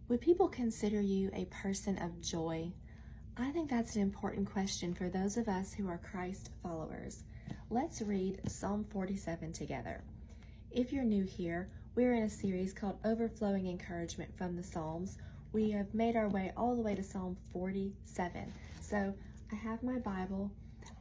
Would people consider you a person of joy? I think that's an important question for those of us who are Christ followers. Let's read Psalm 47 together. If you're new here, we're in a series called Overflowing Encouragement from the Psalms. We have made our way all the way to Psalm 47. So I have my Bible,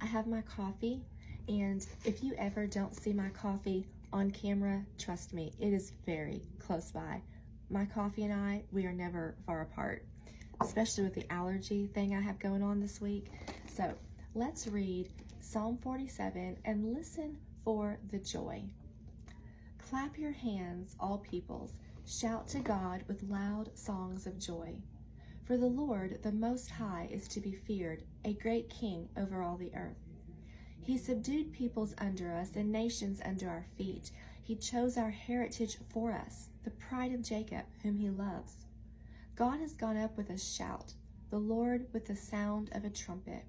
I have my coffee, and if you ever don't see my coffee on camera, trust me, it is very close by. My coffee and I, we are never far apart, especially with the allergy thing I have going on this week. So let's read Psalm 47 and listen for the joy. Clap your hands, all peoples. Shout to God with loud songs of joy. For the Lord, the Most High, is to be feared, a great king over all the earth. He subdued peoples under us and nations under our feet. He chose our heritage for us, the pride of Jacob, whom he loves. God has gone up with a shout, the Lord with the sound of a trumpet.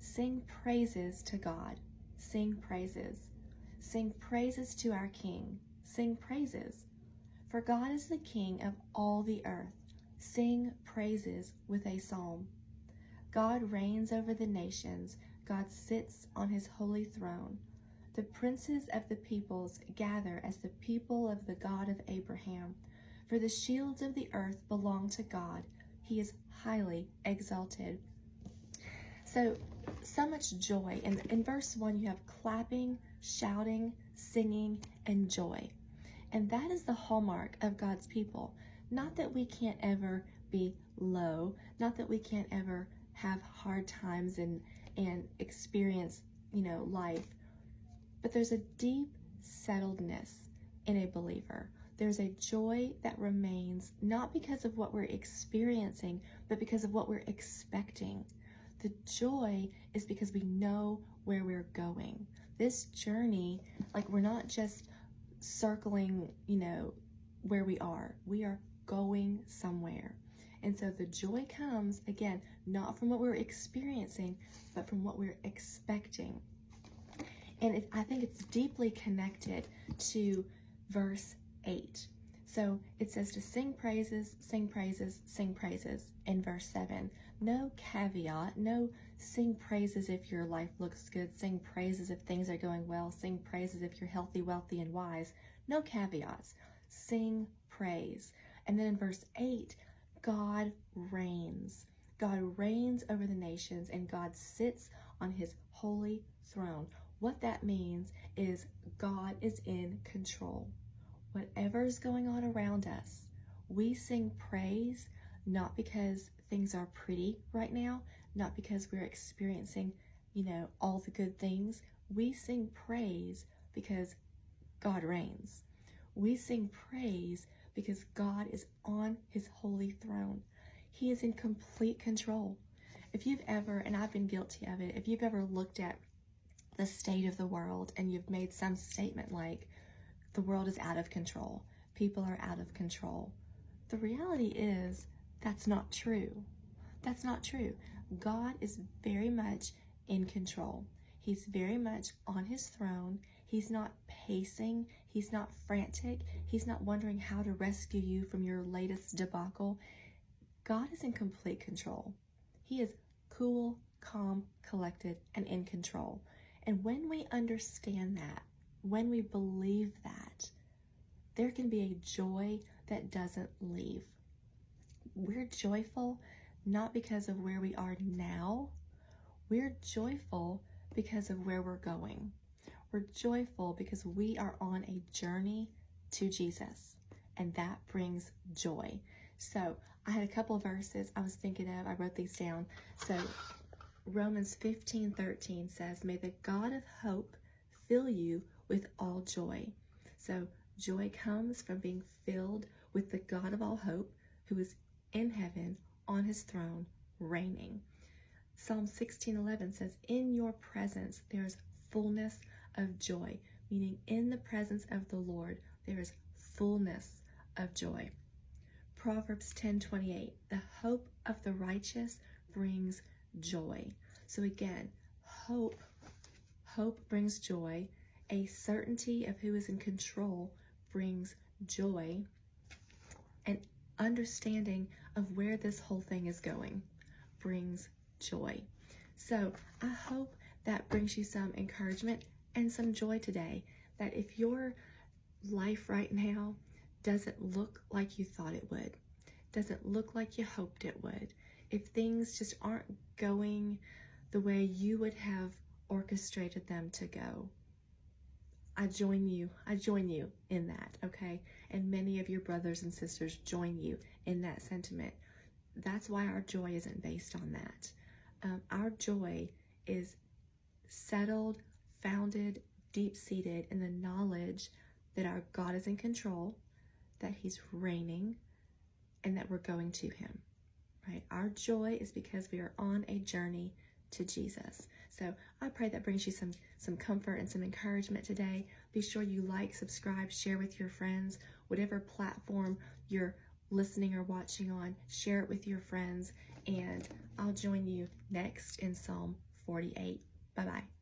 Sing praises to God. Sing praises. Sing praises to our King. Sing praises. For God is the King of all the earth. Sing praises with a psalm. God reigns over the nations. God sits on his holy throne. The princes of the peoples gather as the people of the God of Abraham. For the shields of the earth belong to God. He is highly exalted. So much joy. In verse 1, you have clapping, shouting, singing, and joy. And that is the hallmark of God's people. Not that we can't ever be low, not that we can't ever have hard times and experience, life. But there's a deep settledness in a believer. There's a joy that remains not because of what we're experiencing, but because of what we're expecting. The joy is because we know where we're going. This journey, we're not just circling, where we are. We are going somewhere. And so the joy comes, again, not from what we're experiencing, but from what we're expecting. And I think it's deeply connected to verse 8. So it says to sing praises, sing praises, sing praises in verse 7. No caveat, no sing praises if your life looks good, sing praises if things are going well, sing praises if you're healthy, wealthy, and wise. No caveats. Sing praise. And then in verse 8, God reigns. God reigns over the nations, and God sits on his holy throne. What that means is God is in control. Whatever's going on around us, we sing praise not because things are pretty right now, not because we're experiencing, all the good things. We sing praise because God reigns. We sing praise because God is on his holy throne. He is in complete control. If you've ever, and I've been guilty of it, if you've ever looked at the state of the world and you've made some statement like, the world is out of control, people are out of control, the reality is that's not true. That's not true. God is very much in control. He's very much on his throne. He's not pacing. He's not frantic. He's not wondering how to rescue you from your latest debacle. God is in complete control. He is cool, calm, collected, and in control. And when we understand that, when we believe that, there can be a joy that doesn't leave. We're joyful not because of where we are now. We're joyful because of where we're going. We're joyful because we are on a journey to Jesus, and that brings joy. So I had a couple of verses I was thinking of. I wrote these down. So Romans 15:13 says, may the God of hope fill you with all joy. So joy comes from being filled with the God of all hope, who is in heaven on his throne reigning. Psalm 16:11 says, in your presence there is fullness of joy, meaning in the presence of the Lord there is fullness of joy. Proverbs 10:28, the hope of the righteous brings joy. So again, hope brings joy. A certainty of who is in control brings joy. And understanding of where this whole thing is going brings joy. So I hope that brings you some encouragement and some joy today, that if your life right now doesn't look like you thought it would, doesn't look like you hoped it would, if things just aren't going the way you would have orchestrated them to go, I join you in that, okay? And many of your brothers and sisters join you in that sentiment. That's why our joy isn't based on that. Our joy is settled, founded, deep-seated in the knowledge that our God is in control, that He's reigning, and that we're going to Him, right? Our joy is because we are on a journey to Jesus. So I pray that brings you some comfort and some encouragement today. Be sure you like, subscribe, share with your friends. Whatever platform you're listening or watching on, share it with your friends. And I'll join you next in Psalm 48. Bye-bye.